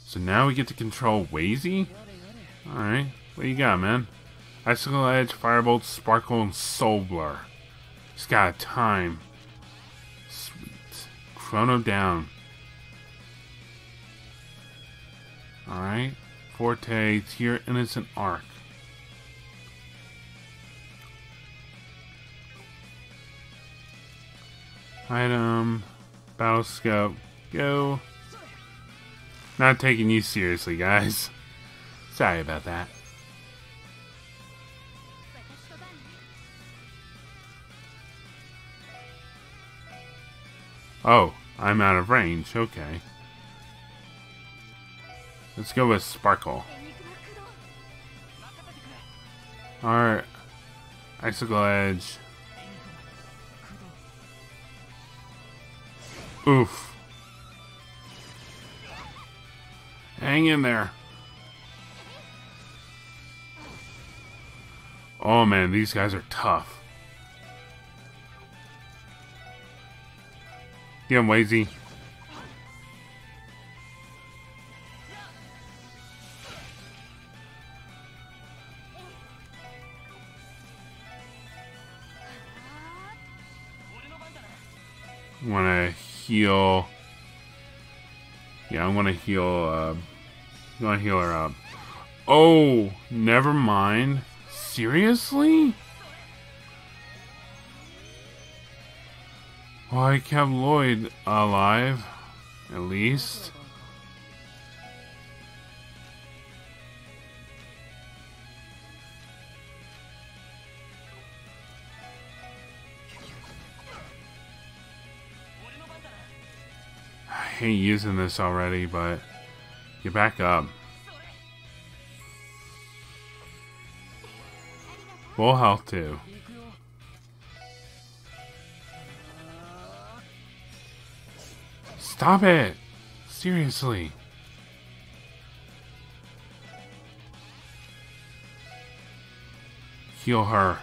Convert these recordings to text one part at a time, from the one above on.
So now we get to control Wazy? Alright, what do you got, man? Icicle Edge, Firebolt, Sparkle, and Soul Blur. He's got a time. Sweet. Chrono down. Alright. Forte, Tear, Innocent Arc. Item. Battle Scope. Go. Not taking you seriously, guys. Sorry about that. Oh, I'm out of range. Okay. Let's go with Sparkle. Alright. Icicle Edge. Oof. Hang in there. Oh man, these guys are tough. Get him, Wazy. Want to heal. Yeah, I want to heal. I want to heal her up. Oh, never mind. Seriously? Well, I kept Lloyd alive, at least. I hate using this already, but get back up. Full health too. Stop it! Seriously. Heal her.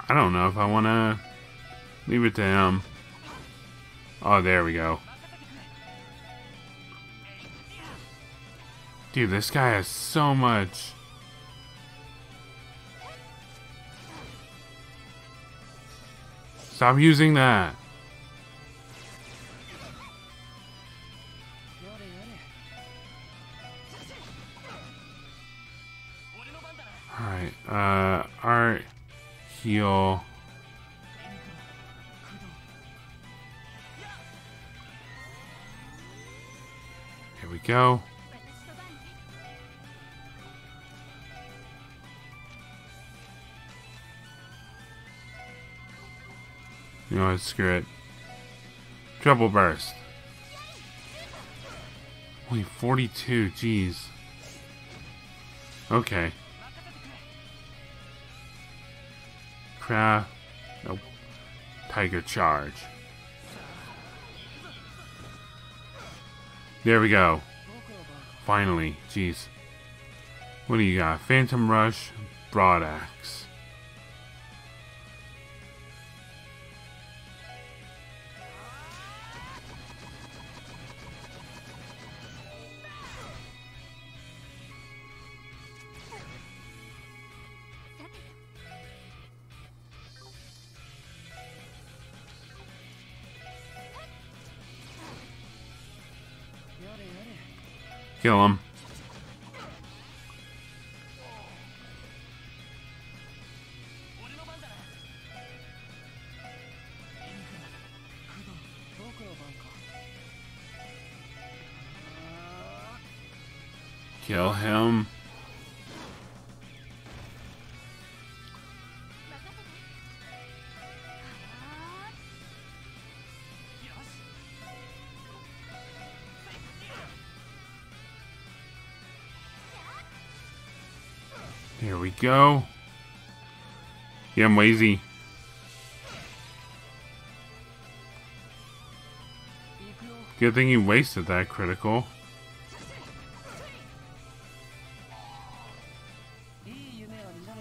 I don't know if I want to leave it to him. Oh, there we go. Dude, this guy has so much. Stop using that. Alright, alright. Heal. Here we go. You know what, screw it. Triple burst. Only 42, jeez. Okay. Craft. Nope. Tiger charge. There we go. Finally, jeez. What do you got? Phantom Rush, Broad Axe. Kill him. Kill him. Here we go. Yeah, I'm lazy. Good thing you wasted that critical.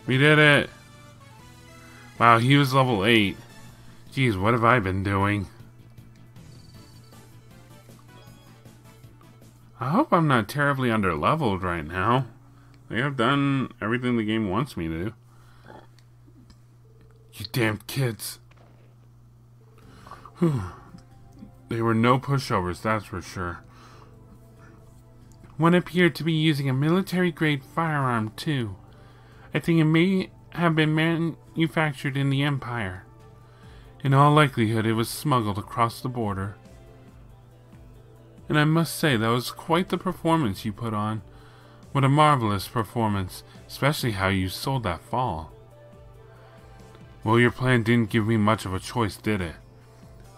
We did it! Wow, he was level 8. Jeez, what have I been doing? I hope I'm not terribly under-leveled right now. Like, I've done everything the game wants me to do. You damn kids. Whew. They were no pushovers, that's for sure. One appeared to be using a military-grade firearm, too. I think it may have been manufactured in the Empire. In all likelihood, it was smuggled across the border. And I must say, that was quite the performance you put on. What a marvelous performance, especially how you sold that fall. Well, your plan didn't give me much of a choice, did it?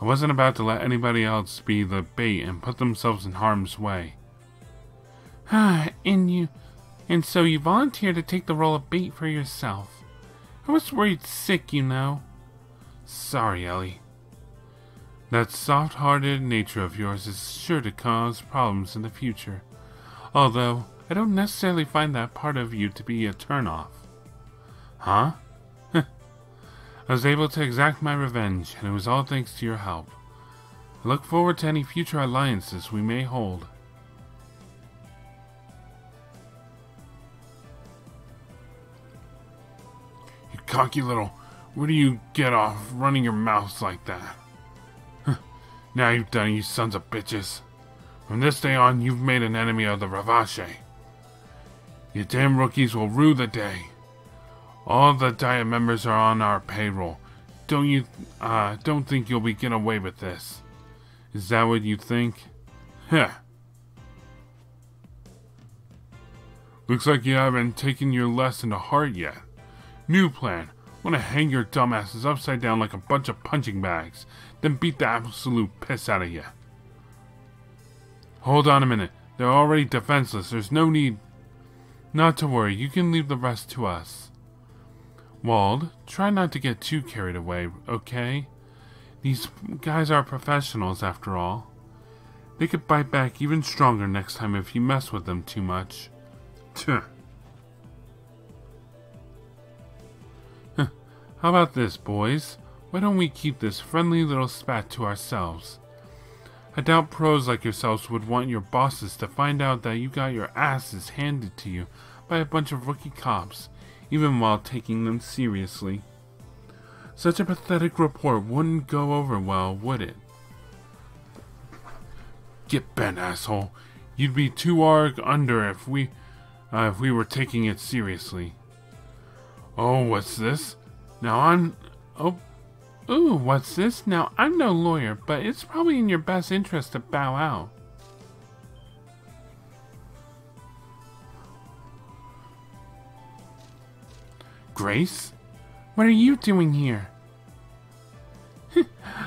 I wasn't about to let anybody else be the bait and put themselves in harm's way. And so you volunteered to take the role of bait for yourself. I was worried sick, you know. Sorry, Ellie. That soft-hearted nature of yours is sure to cause problems in the future. Although, I don't necessarily find that part of you to be a turn-off. Huh? I was able to exact my revenge, and it was all thanks to your help. I look forward to any future alliances we may hold. You cocky little... Where do you get off running your mouths like that? Now you've done, you sons of bitches. From this day on, you've made an enemy of the Ravache. You damn rookies will rue the day. All the Diet members are on our payroll. Don't think you'll be getting away with this. Is that what you think? Heh. Looks like you haven't taken your lesson to heart yet. New plan. I want to hang your dumbasses upside down like a bunch of punching bags, then beat the absolute piss out of you. Hold on a minute. They're already defenseless. There's no need... Not to worry. You can leave the rest to us. Wald, try not to get too carried away, okay? These guys are professionals, after all. They could bite back even stronger next time if you mess with them too much. Tuh. How about this, boys? Why don't we keep this friendly little spat to ourselves? I doubt pros like yourselves would want your bosses to find out that you got your asses handed to you by a bunch of rookie cops, even while taking them seriously. Such a pathetic report wouldn't go over well, would it? Get bent, asshole. You'd be too arg under if we were taking it seriously. Oh, what's this? What's this? Now, I'm no lawyer, but it's probably in your best interest to bow out. Grace? What are you doing here?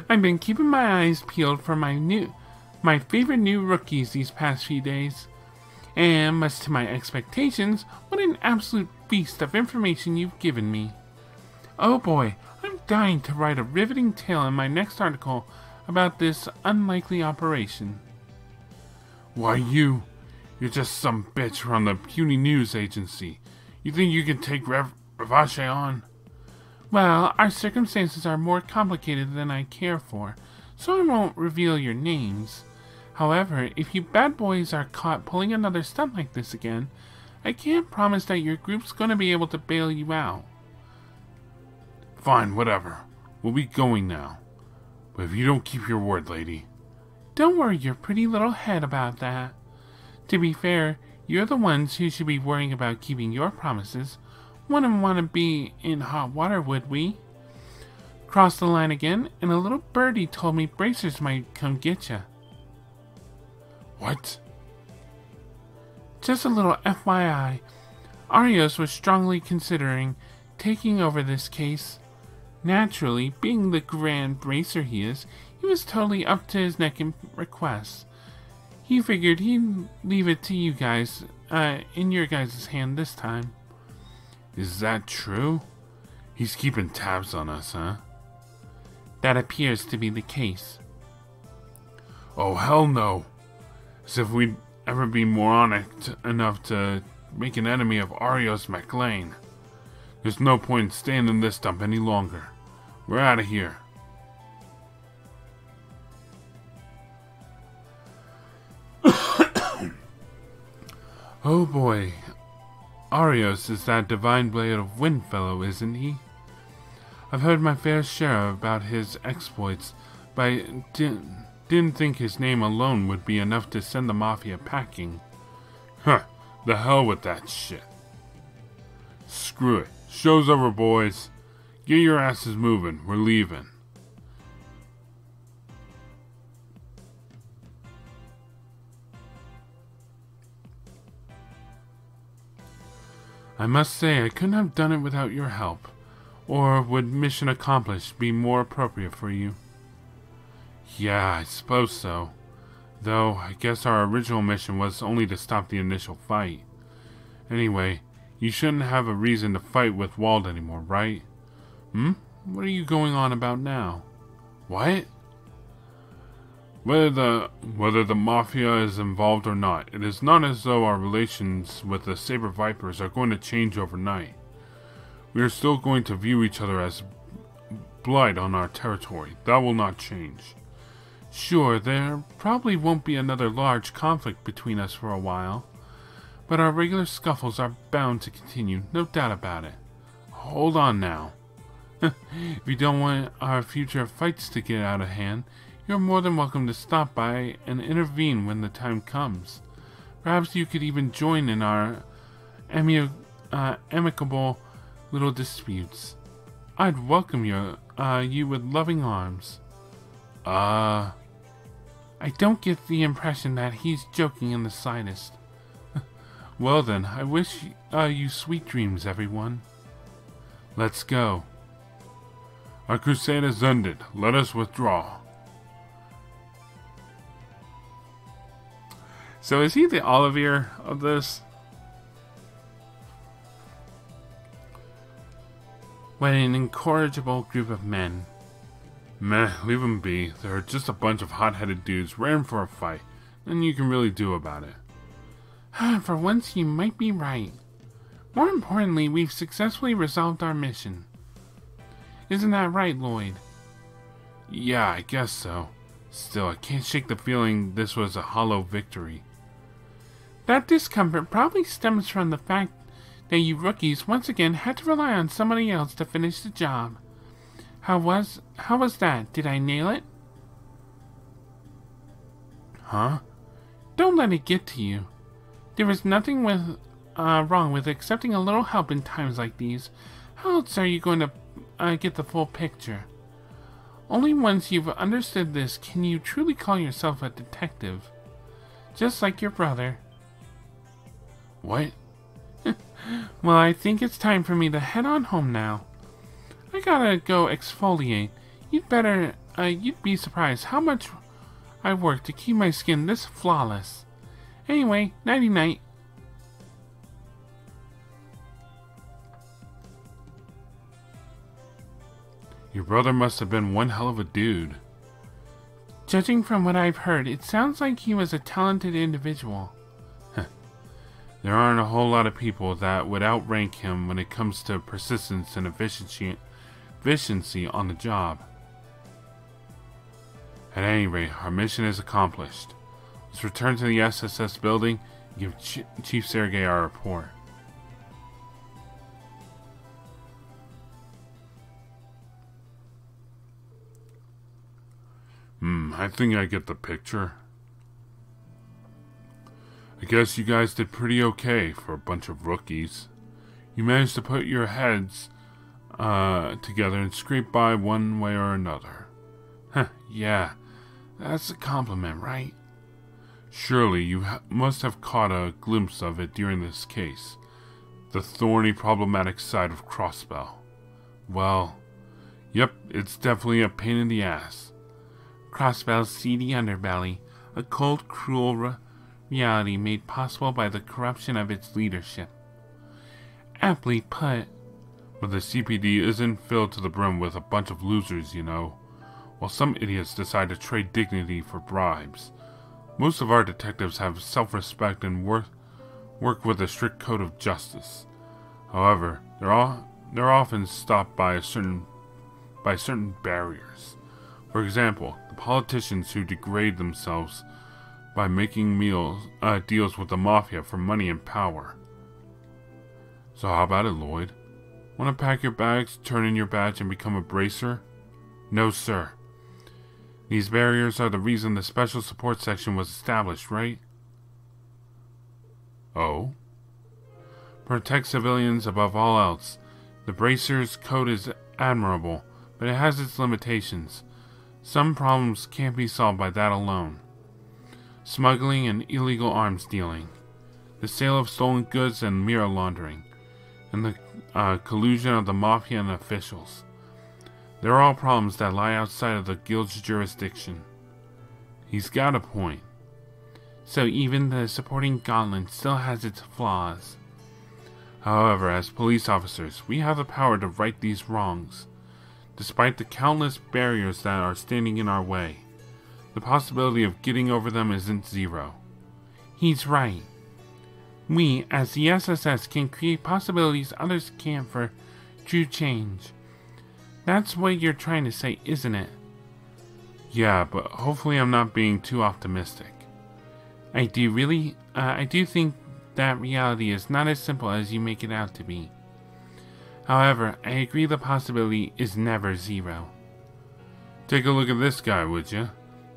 I've been keeping my eyes peeled for my favorite new rookies these past few days. And, much to my expectations, what an absolute feast of information you've given me. Oh boy, I'm dying to write a riveting tale in my next article about this unlikely operation. Why you're just some bitch from the puny news agency. You think you can take Ravache on? Well, our circumstances are more complicated than I care for, so I won't reveal your names. However, if you bad boys are caught pulling another stunt like this again, I can't promise that your group's gonna be able to bail you out. Fine, whatever. We'll be going now. But if you don't keep your word, lady... Don't worry your pretty little head about that. To be fair, you're the ones who should be worrying about keeping your promises. Wouldn't want to be in hot water, would we? Crossed the line again, and a little birdie told me bracers might come get ya. What? Just a little FYI. Arios was strongly considering taking over this case. Naturally, being the grand bracer he is, he was totally up to his neck in requests. He figured he'd leave it to you guys, in your guys' hand this time. Is that true? He's keeping tabs on us, huh? That appears to be the case. Oh, hell no. As if we'd ever be moronic enough to make an enemy of Arios MacLean. There's no point in staying in this dump any longer. We're out of here. Oh boy. Arios is that divine blade of wind fellow, isn't he? I've heard my fair share about his exploits, but I didn't think his name alone would be enough to send the mafia packing. Huh, the hell with that shit. Screw it. Show's over, boys. Get your asses moving. We're leaving. I must say, I couldn't have done it without your help. Or would mission accomplished be more appropriate for you? Yeah, I suppose so. Though, I guess our original mission was only to stop the initial fight. Anyway, you shouldn't have a reason to fight with Wald anymore, right? What are you going on about now? What? Whether the mafia is involved or not, it is not as though our relations with the Saber Vipers are going to change overnight. We are still going to view each other as blight on our territory. That will not change. Sure, there probably won't be another large conflict between us for a while, but our regular scuffles are bound to continue, no doubt about it. Hold on now. If you don't want our future fights to get out of hand, you're more than welcome to stop by and intervene when the time comes. Perhaps you could even join in our amicable little disputes. I'd welcome you with loving arms. I don't get the impression that he's joking in the slightest. Well then, I wish you sweet dreams, everyone. Let's go. Our crusade is ended. Let us withdraw. So is he the Olivier of this? What an incorrigible group of men. Meh, leave them be. They're just a bunch of hot-headed dudes raring for a fight. Nothing you can really do about it. For once you might be right. More importantly, we've successfully resolved our mission. Isn't that right, Lloyd? Yeah, I guess so. Still, I can't shake the feeling this was a hollow victory. That discomfort probably stems from the fact that you rookies once again had to rely on somebody else to finish the job. How was that? Did I nail it? Huh? Don't let it get to you. There is nothing wrong with accepting a little help in times like these. How else are you going to get the full picture? Only once you've understood this can you truly call yourself a detective. Just like your brother. What? Well, I think it's time for me to head on home now. I gotta go exfoliate. You'd be surprised how much I work to keep my skin this flawless. Anyway, nighty-night. Your brother must have been one hell of a dude. Judging from what I've heard, it sounds like he was a talented individual. There aren't a whole lot of people that would outrank him when it comes to persistence and efficiency on the job. At any rate, our mission is accomplished. Let's return to the SSS building and give Chief Sergei our report. I think I get the picture. I guess you guys did pretty okay for a bunch of rookies. You managed to put your heads together and scrape by one way or another. Yeah, that's a compliment, right? Surely you must have caught a glimpse of it during this case. The thorny, problematic side of Crossbell. Well, yep, it's definitely a pain in the ass. Crossbell's seedy underbelly, a cold, cruel reality made possible by the corruption of its leadership. Aptly put. But the CPD isn't filled to the brim with a bunch of losers, you know. While some idiots decide to trade dignity for bribes. Most of our detectives have self-respect and work with a strict code of justice. However, they're often stopped by certain barriers. For example, the politicians who degrade themselves by making deals with the mafia for money and power. So how about it, Lloyd? Want to pack your bags, turn in your badge, and become a bracer? No, sir. These barriers are the reason the Special Support Section was established, right? Oh? Protect civilians above all else. The Bracer's code is admirable, but it has its limitations. Some problems can't be solved by that alone. Smuggling and illegal arms dealing, the sale of stolen goods and mirror laundering, and the collusion of the mafia and officials. They're all problems that lie outside of the guild's jurisdiction. He's got a point. So even the supporting gauntlet still has its flaws. However, as police officers, we have the power to right these wrongs. Despite the countless barriers that are standing in our way, the possibility of getting over them isn't zero. He's right. We, as the SSS, can create possibilities others can't for true change. That's what you're trying to say, isn't it? Yeah, but hopefully I'm not being too optimistic. I do think that reality is not as simple as you make it out to be. However, I agree the possibility is never zero. Take a look at this guy, would you?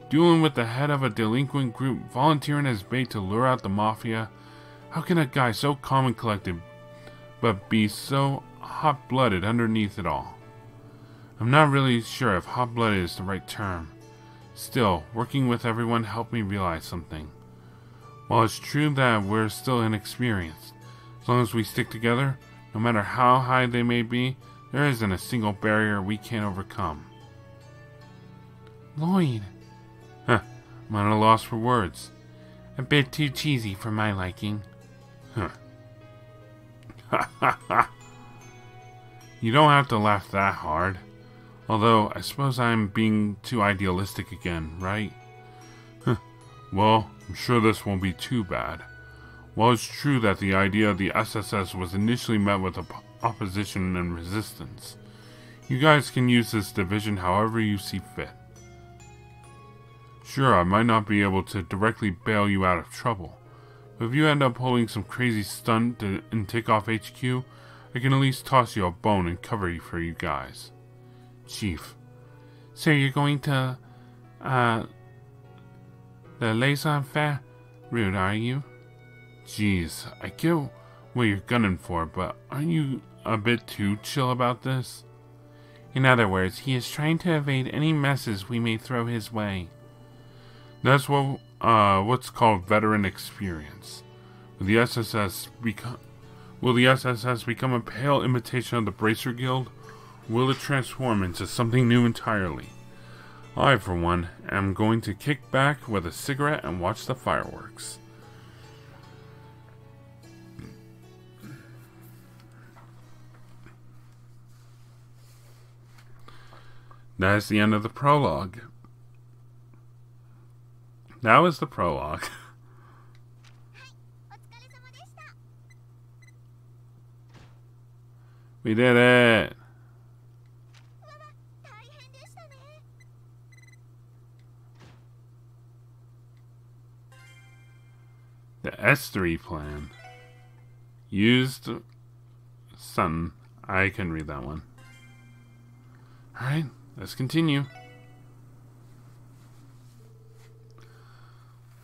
Dueling with the head of a delinquent group, volunteering as bait to lure out the mafia. How can a guy so calm and collected, but be so hot-blooded underneath it all? I'm not really sure if hot-blooded is the right term. Still, working with everyone helped me realize something. While it's true that we're still inexperienced, as long as we stick together, no matter how high they may be, there isn't a single barrier we can't overcome. Lloyd. I'm at a loss for words. A bit too cheesy for my liking. You don't have to laugh that hard. Although, I suppose I'm being too idealistic again, right? Well, I'm sure this won't be too bad. While it's true that the idea of the SSS was initially met with opposition and resistance, you guys can use this division however you see fit. Sure, I might not be able to directly bail you out of trouble, but if you end up pulling some crazy stunt and take off HQ, I can at least toss you a bone and cover for you guys. Chief. So you're going to, the laissez-faire route, are you? Jeez, I get what you're gunning for, but aren't you a bit too chill about this? In other words, he is trying to evade any messes we may throw his way. That's what's called veteran experience. Will the SSS become a pale imitation of the Bracer Guild? Will it transform into something new entirely? I, for one, am going to kick back with a cigarette and watch the fireworks. That's the end of the prologue. That was the prologue. We did it! The S3 plan. Used Sun. I can read that one. Alright, let's continue.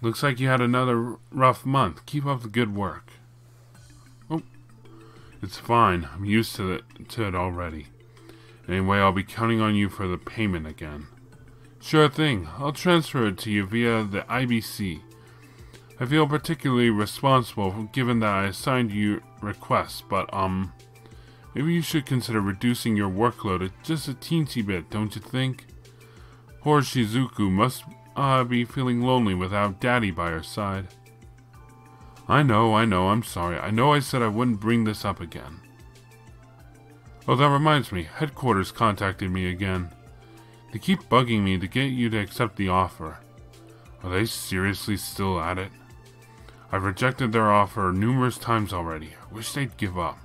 Looks like you had another rough month. Keep up the good work. Oh, it's fine. I'm used to it already. Anyway, I'll be counting on you for the payment again. Sure thing. I'll transfer it to you via the IBC. I feel particularly responsible given that I assigned you requests, but maybe you should consider reducing your workload just a teensy bit, don't you think? Poor Shizuku must be feeling lonely without Daddy by her side. I know, I'm sorry. I know I said I wouldn't bring this up again. Oh, that reminds me. Headquarters contacted me again. They keep bugging me to get you to accept the offer. Are they seriously still at it? I've rejected their offer numerous times already. I wish they'd give up.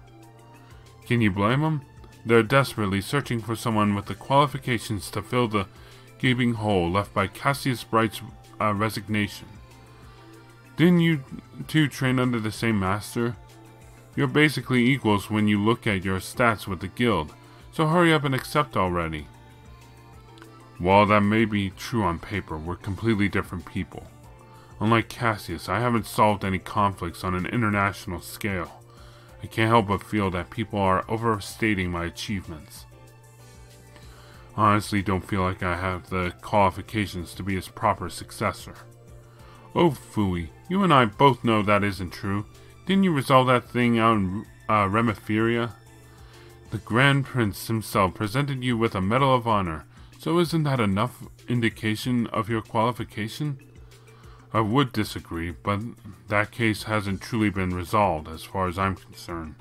Can you blame them? They're desperately searching for someone with the qualifications to fill the gaping hole left by Cassius Bright's resignation. Didn't you two train under the same master? You're basically equals when you look at your stats with the guild, so hurry up and accept already. While that may be true on paper, we're completely different people. Unlike Cassius, I haven't solved any conflicts on an international scale. I can't help but feel that people are overstating my achievements. I honestly don't feel like I have the qualifications to be his proper successor. Oh, phooey, you and I both know that isn't true. Didn't you resolve that thing out in Remiferia? The Grand Prince himself presented you with a Medal of Honor, so isn't that enough indication of your qualification? I would disagree, but that case hasn't truly been resolved as far as I'm concerned.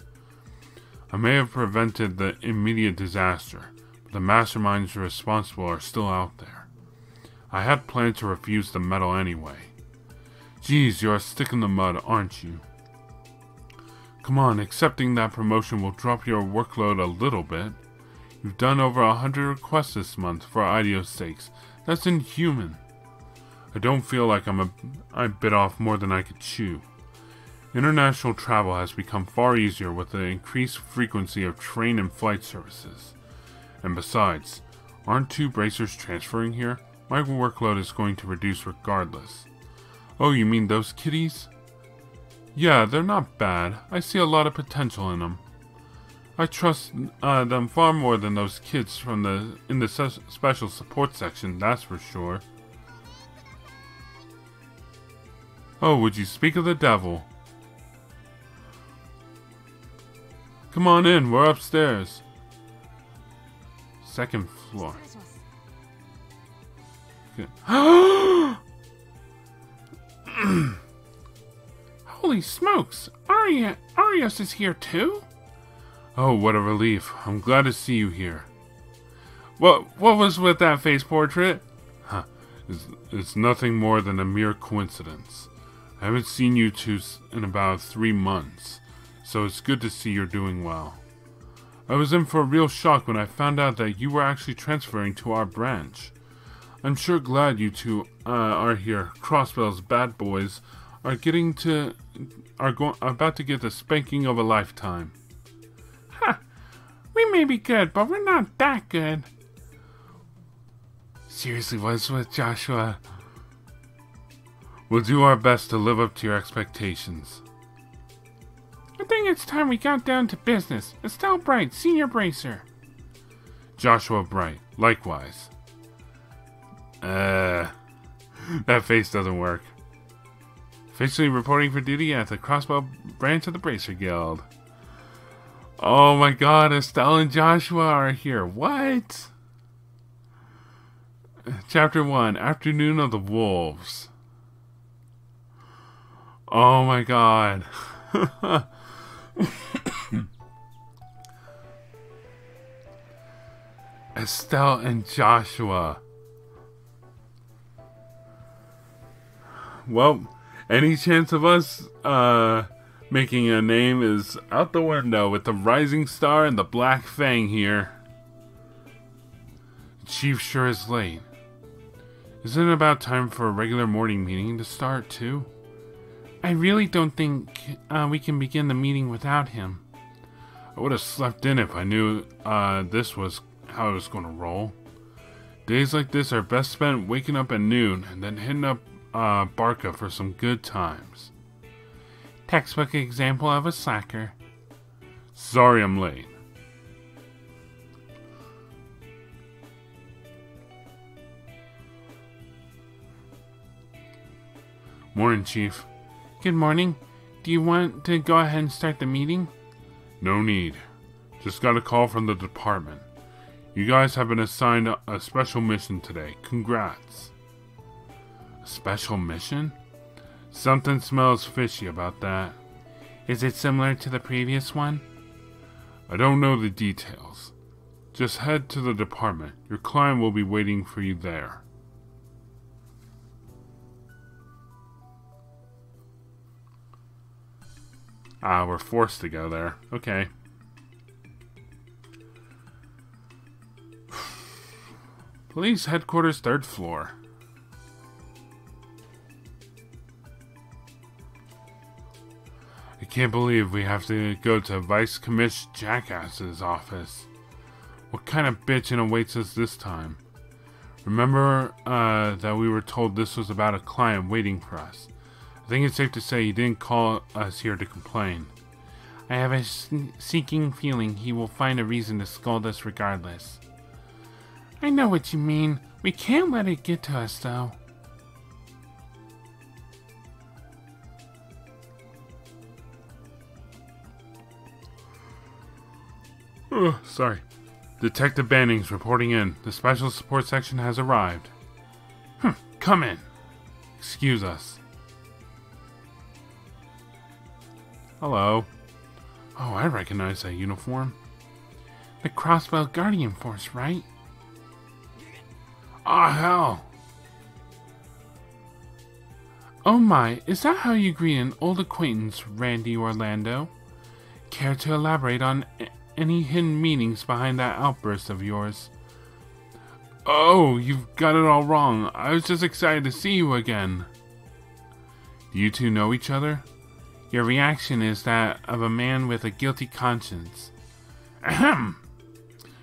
I may have prevented the immediate disaster, but the masterminds responsible are still out there. I had planned to refuse the medal anyway. Geez, you're a stick in the mud, aren't you? Come on, accepting that promotion will drop your workload a little bit. You've done over 100 requests this month for IDEO's sakes. That's inhuman. I don't feel like I bit off more than I could chew. International travel has become far easier with the increased frequency of train and flight services. And besides, aren't 2 bracers transferring here? My workload is going to reduce regardless. Oh, you mean those kitties? Yeah, they're not bad. I see a lot of potential in them. I trust them far more than those kids from in the special support section, that's for sure. Oh, would you speak of the devil? Come on in, we're upstairs. 2nd floor. Good. Holy smokes! Arios is here too? Oh, what a relief. I'm glad to see you here. What was with that face portrait? Huh. It's nothing more than a mere coincidence. I haven't seen you two in about 3 months, so it's good to see you're doing well. I was in for a real shock when I found out that you were actually transferring to our branch. I'm sure glad you two are here. Crossbell's bad boys are about to get the spanking of a lifetime. Ha! We may be good, but we're not that good. Seriously, what's with Joshua? We'll do our best to live up to your expectations. I think it's time we got down to business. Estelle Bright, Senior Bracer. Joshua Bright, likewise. That face doesn't work. Officially reporting for duty at the Crossbell branch of the Bracer Guild. Oh my god, Estelle and Joshua are here. What? Chapter 1, Afternoon of the Wolves. Oh my god. Estelle and Joshua. Well, any chance of us making a name is out the window with the Rising Star and the Black Fang here. Chief sure is late. Isn't it about time for a regular morning meeting to start too? I really don't think we can begin the meeting without him. I would have slept in if I knew this was how it was going to roll. Days like this are best spent waking up at noon and then hitting up Barca for some good times. Textbook example of a slacker. Sorry I'm late. Morning, Chief. Good morning. Do you want to go ahead and start the meeting? No need. Just got a call from the department. You guys have been assigned a special mission today. Congrats. A special mission? Something smells fishy about that. Is it similar to the previous one? I don't know the details. Just head to the department. Your client will be waiting for you there. Ah, we're forced to go there. Okay. Police headquarters, 3rd floor. I can't believe we have to go to Vice Commish Jackass's office. What kind of bitchin' awaits us this time? Remember that we were told this was about a client waiting for us. I think it's safe to say he didn't call us here to complain. I have a seeking feeling he will find a reason to scold us regardless. I know what you mean. We can't let it get to us, though. Sorry. Detective Banning's reporting in. The special support section has arrived. Come in. Excuse us. Hello. Oh, I recognize that uniform. The Crossbell Guardian Force, right? Ah, hell. Oh my, is that how you greet an old acquaintance, Randy Orlando? Care to elaborate on any hidden meanings behind that outburst of yours? Oh, you've got it all wrong. I was just excited to see you again. Do you two know each other? Your reaction is that of a man with a guilty conscience. Ahem.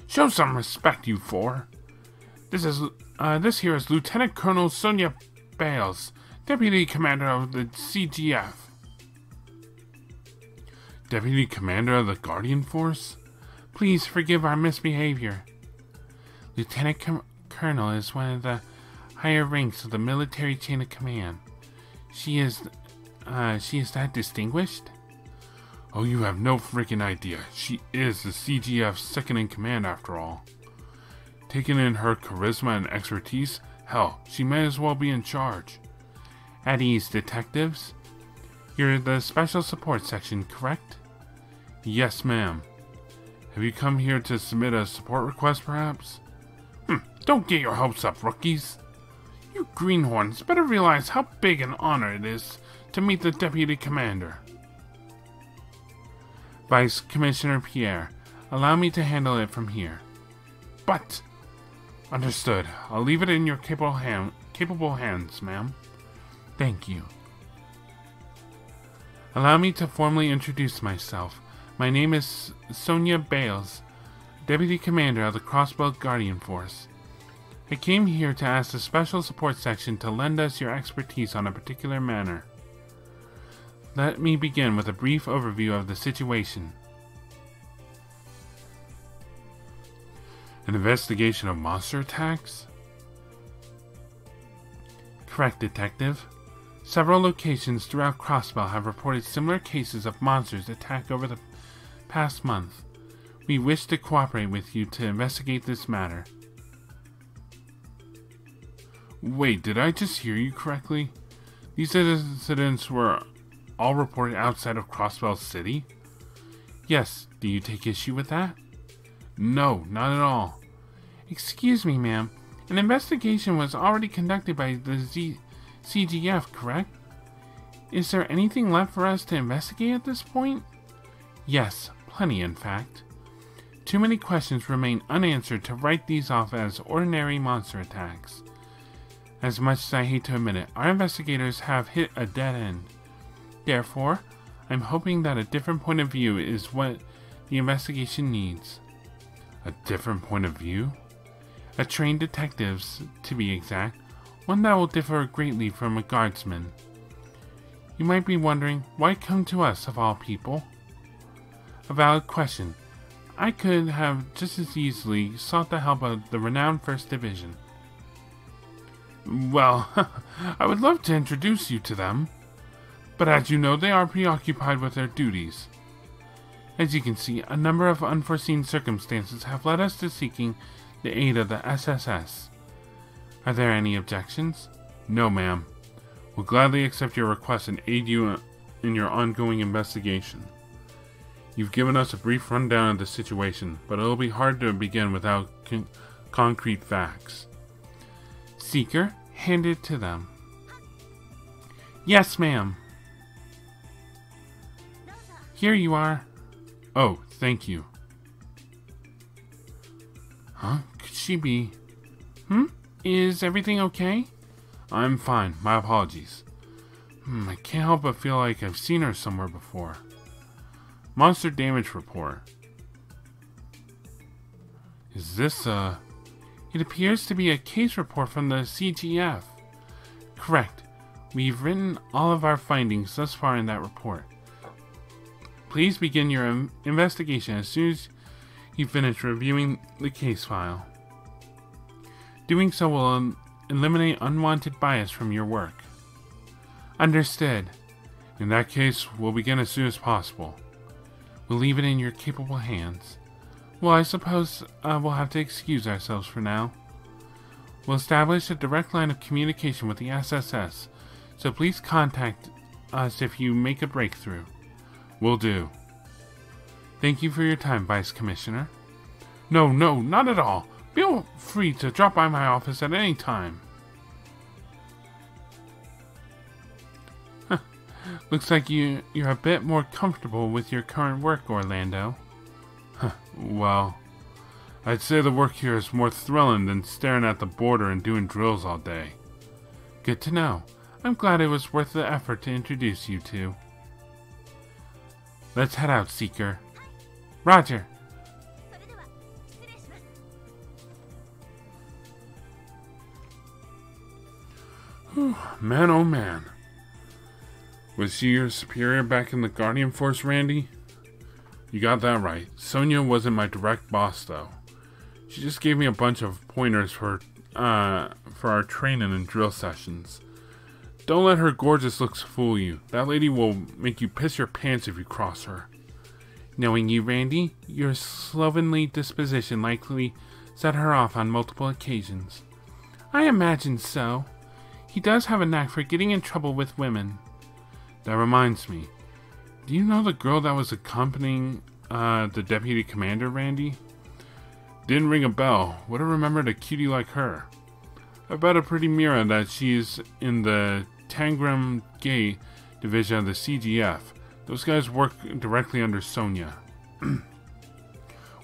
Show some respect, you four. This here is Lieutenant Colonel Sonia Baelz, Deputy Commander of the CGF. Deputy Commander of the Guardian Force? Please forgive our misbehavior. Lieutenant Colonel is one of the higher ranks of the military chain of command. She is that distinguished? Oh, you have no freaking idea. She is the CGF's second-in-command after all. Taking in her charisma and expertise, hell, she may as well be in charge. At ease, detectives. You're the special support section, correct? Yes, ma'am. Have you come here to submit a support request, perhaps? Don't get your hopes up, rookies. You greenhorns better realize how big an honor it is to meet the Deputy Commander. Vice Commissioner Pierre, allow me to handle it from here. But... Understood. I'll leave it in your capable hands, ma'am. Thank you. Allow me to formally introduce myself. My name is Sonia Baelz, Deputy Commander of the Crossbell Guardian Force. I came here to ask the Special Support Section to lend us your expertise on a particular matter. Let me begin with a brief overview of the situation. An investigation of monster attacks? Correct, Detective. Several locations throughout Crossbell have reported similar cases of monsters attack over the past month. We wish to cooperate with you to investigate this matter. Wait, did I just hear you correctly? These incidents were all reported outside of Crossbell City? Yes, do you take issue with that? No, not at all. Excuse me, ma'am. An investigation was already conducted by the CGF, correct? Is there anything left for us to investigate at this point? Yes, plenty in fact. Too many questions remain unanswered to write these off as ordinary monster attacks. As much as I hate to admit it, our investigators have hit a dead end. Therefore, I'm hoping that a different point of view is what the investigation needs. A different point of view? A trained detective's, to be exact, one that will differ greatly from a guardsman. You might be wondering, why come to us of all people? A valid question. I could have just as easily sought the help of the renowned 1st Division. Well, I would love to introduce you to them, but as you know, they are preoccupied with their duties. As you can see, a number of unforeseen circumstances have led us to seeking the aid of the SSS. Are there any objections? No, ma'am. We'll gladly accept your request and aid you in your ongoing investigation. You've given us a brief rundown of the situation, but it'll be hard to begin without concrete facts. Seeker handed it to them. Yes, ma'am. Here you are. Oh, thank you. Huh? Could she be... Is everything okay? I'm fine. My apologies. I can't help but feel like I've seen her somewhere before. Monster damage report. Is this It appears to be a case report from the CGF. Correct. We've written all of our findings thus far in that report. Please begin your investigation as soon as you finish reviewing the case file. Doing so will eliminate unwanted bias from your work. Understood. In that case, we'll begin as soon as possible. We'll leave it in your capable hands. Well, I suppose we'll have to excuse ourselves for now. We'll establish a direct line of communication with the SSS, so please contact us if you make a breakthrough. Will do. Thank you for your time, Vice Commissioner. No, not at all. Feel free to drop by my office at any time. Looks like you're a bit more comfortable with your current work, Orlando. Well, I'd say the work here is more thrilling than staring at the border and doing drills all day. Good to know. I'm glad it was worth the effort to introduce you two. Let's head out, Seeker. Roger. Man, oh man. Was she your superior back in the Guardian Force, Randy? You got that right. Sonia wasn't my direct boss, though. She just gave me a bunch of pointers for our training and drill sessions. Don't let her gorgeous looks fool you. That lady will make you piss your pants if you cross her. Knowing you, Randy, your slovenly disposition likely set her off on multiple occasions. I imagine so. He does have a knack for getting in trouble with women. That reminds me. Do you know the girl that was accompanying the Deputy Commander, Randy? Didn't ring a bell. Would have remembered a cutie like her. I bet a pretty mirror that she's in the Tangram Gay division of the CGF. Those guys work directly under Sonia.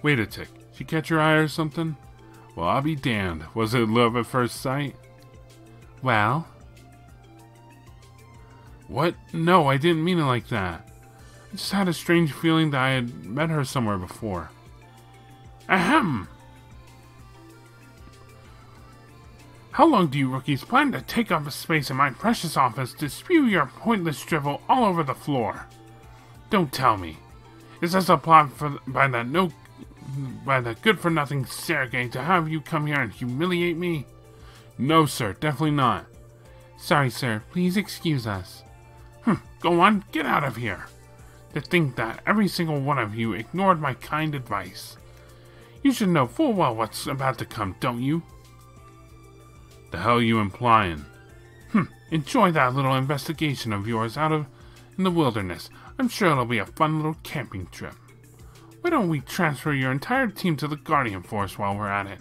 Wait a tick. She catch your eye or something? Well, I'll be damned. Was it love at first sight? Well? What? No, I didn't mean it like that. I just had a strange feeling that I had met her somewhere before. Ahem! How long do you rookies plan to take up space in my precious office to spew your pointless drivel all over the floor? Don't tell me. Is this a plot by the good-for-nothing Sergei to have you come here and humiliate me? No, sir, definitely not. Sorry, sir. Please excuse us. Go on, get out of here. To think that every single one of you ignored my kind advice. You should know full well what's about to come, don't you? The hell you implying? Enjoy that little investigation of yours in the wilderness. I'm sure it'll be a fun little camping trip. Why don't we transfer your entire team to the Guardian Force while we're at it?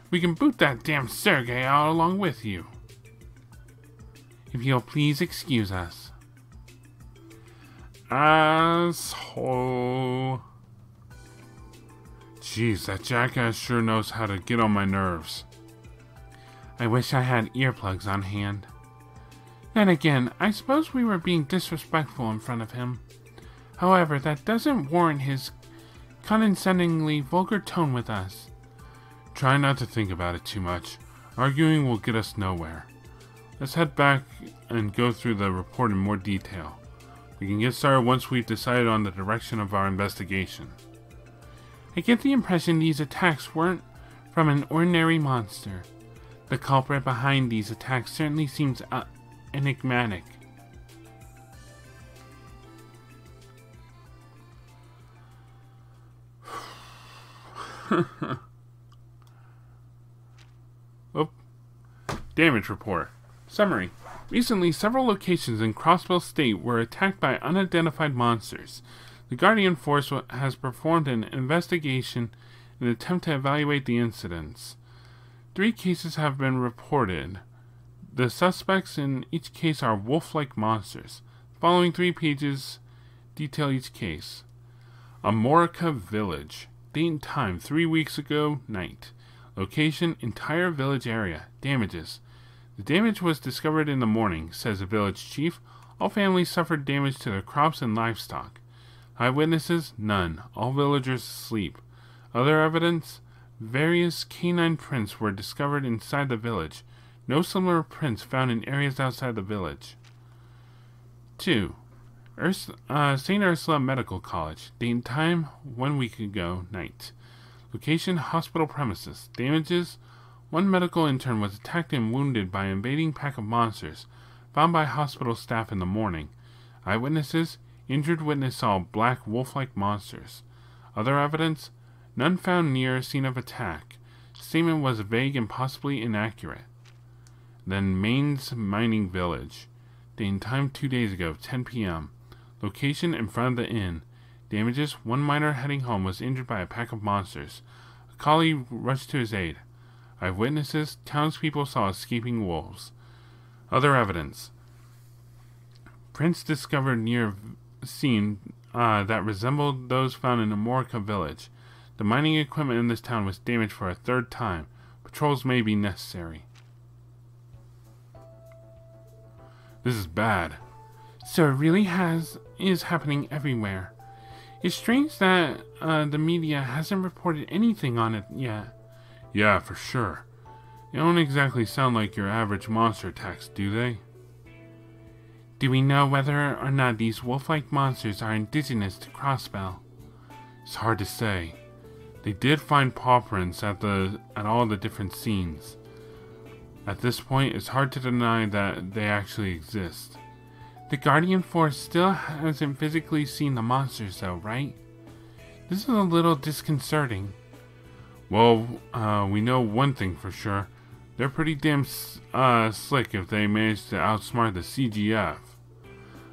We can boot that damn Sergei out along with you. If you'll please excuse us. Asshole. Jeez, that jackass sure knows how to get on my nerves. I wish I had earplugs on hand. Then again, I suppose we were being disrespectful in front of him. However, that doesn't warrant his condescendingly vulgar tone with us. Try not to think about it too much. Arguing will get us nowhere. Let's head back and go through the report in more detail. We can get started once we've decided on the direction of our investigation. I get the impression these attacks weren't from an ordinary monster. The culprit behind these attacks certainly seems enigmatic. Oh. Damage report. Summary. Recently, several locations in Crossbell State were attacked by unidentified monsters. The Guardian Force has performed an investigation in an attempt to evaluate the incidents. 3 cases have been reported. The suspects in each case are wolf-like monsters. The following 3 pages detail each case. Amorica Village. Date and time, 3 weeks ago, night. Location, entire village area. Damages. The damage was discovered in the morning, says the village chief. All families suffered damage to their crops and livestock. Eyewitnesses? None. All villagers asleep. Other evidence? Various canine prints were discovered inside the village. No similar prints found in areas outside the village. 2. St. Ursula Medical College. Date and time, 1 week ago, night. Location, hospital premises. Damages, 1 medical intern was attacked and wounded by an invading pack of monsters, found by hospital staff in the morning. Eyewitnesses, injured witness saw black wolf-like monsters. Other evidence, none found near scene of attack. Statement was vague and possibly inaccurate. Then Maine's Mining Village. Date and time, 2 days ago, 10 p.m. Location, in front of the inn. Damages, 1 miner heading home was injured by a pack of monsters. A colleague rushed to his aid. Eyewitnesses, townspeople saw escaping wolves. Other evidence. Prints discovered near scene that resembled those found in Amorica Village. The mining equipment in this town was damaged for a 3rd time. Patrols may be necessary. This is bad. So it really is happening everywhere. It's strange that the media hasn't reported anything on it yet. Yeah, for sure. They don't exactly sound like your average monster attacks, do they? Do we know whether or not these wolf-like monsters are indigenous to Crossbell? It's hard to say. They did find paw prints at all the different scenes. At this point, it's hard to deny that they actually exist. The Guardian Force still hasn't physically seen the monsters though, right? This is a little disconcerting. Well, we know one thing for sure. They're pretty damn slick if they manage to outsmart the CGF.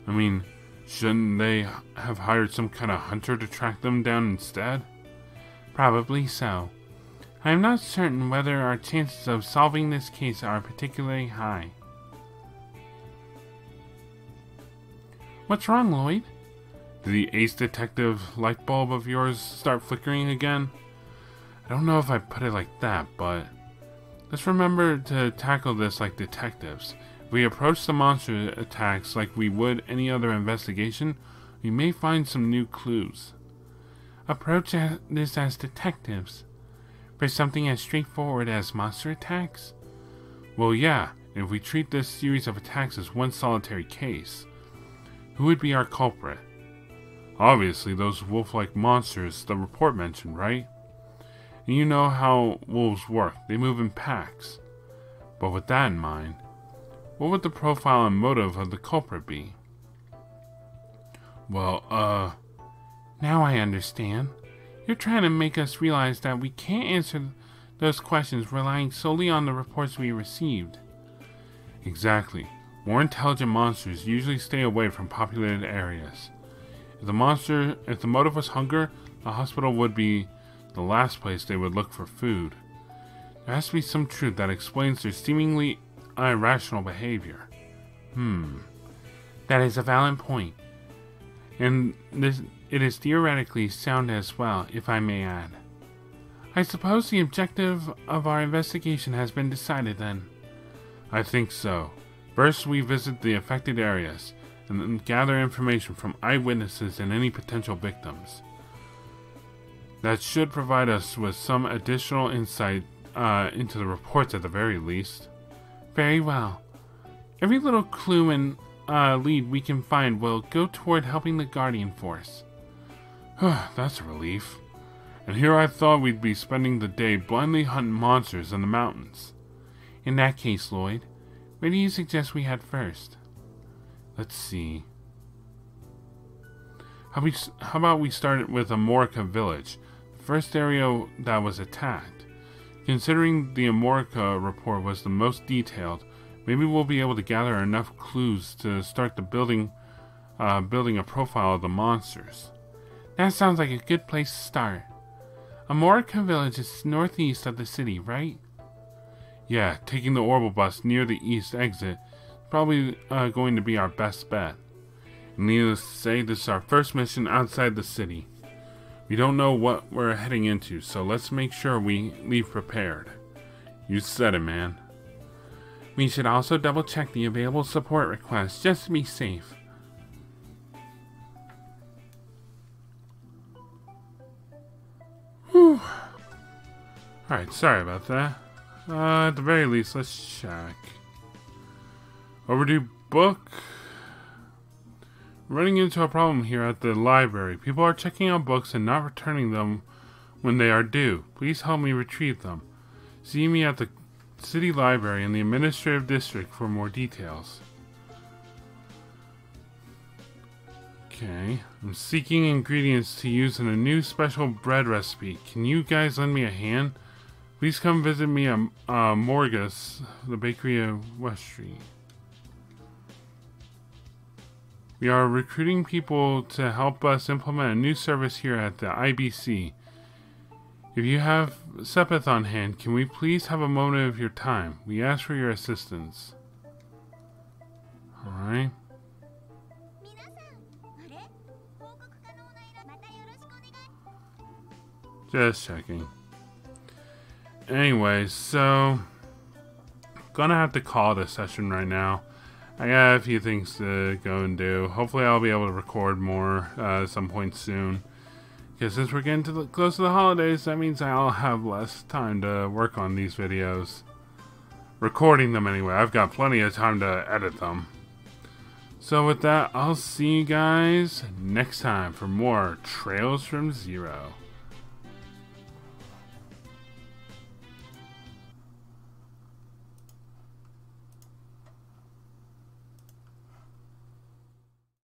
I mean, shouldn't they have hired some kind of hunter to track them down instead? Probably so. I am not certain whether our chances of solving this case are particularly high. What's wrong, Lloyd? Did the ace detective light bulb of yours start flickering again? I don't know if I put it like that, but let's remember to tackle this like detectives. If we approach the monster attacks like we would any other investigation, we may find some new clues. Approach this as detectives? For something as straightforward as monster attacks? Well, yeah, and if we treat this series of attacks as one solitary case, who would be our culprit? Obviously, those wolf-like monsters the report mentioned, right? And you know how wolves work. They move in packs. But with that in mind, what would the profile and motive of the culprit be? Well, now I understand. You're trying to make us realize that we can't answer those questions relying solely on the reports we received. Exactly. More intelligent monsters usually stay away from populated areas. If the motive was hunger, the hospital would be the last place they would look for food. There has to be some truth that explains their seemingly irrational behavior. That is a valid point. And it is theoretically sound as well, if I may add. I suppose the objective of our investigation has been decided then. I think so. First, we visit the affected areas and then gather information from eyewitnesses and any potential victims. That should provide us with some additional insight into the reports at the very least. Very well. Every little clue and lead we can find will go toward helping the Guardian Force. That's a relief. And here I thought we'd be spending the day blindly hunting monsters in the mountains. In that case, Lloyd, where do you suggest we head first? Let's see. How about we start with Amorica Village, the first area that was attacked. Considering the Amorica report was the most detailed, maybe we'll be able to gather enough clues to start building a profile of the monsters. That sounds like a good place to start. Amorica Village is northeast of the city, right? Yeah, taking the orbital bus near the east exit is probably going to be our best bet. Needless to say, this is our first mission outside the city. We don't know what we're heading into, so let's make sure we leave prepared. You said it, man. We should also double check the available support requests just to be safe. Whew. Alright, sorry about that. At the very least, let's check. Overdue book. Running into a problem here at the library. People are checking out books and not returning them when they are due. Please help me retrieve them. See me at the city library in the administrative district for more details. Okay. I'm seeking ingredients to use in a new special bread recipe. Can you guys lend me a hand? Please come visit me at Morgus, the bakery of West Street. We are recruiting people to help us implement a new service here at the IBC. If you have Sepith on hand, can we please have a moment of your time? We ask for your assistance. Alright. Just checking. Anyways, so gonna have to call this session right now. I got a few things to go and do. Hopefully I'll be able to record more at some point soon. Because since we're getting close to the holidays, that means I'll have less time to work on these videos. Recording them anyway. I've got plenty of time to edit them. So with that, I'll see you guys next time for more Trails from Zero.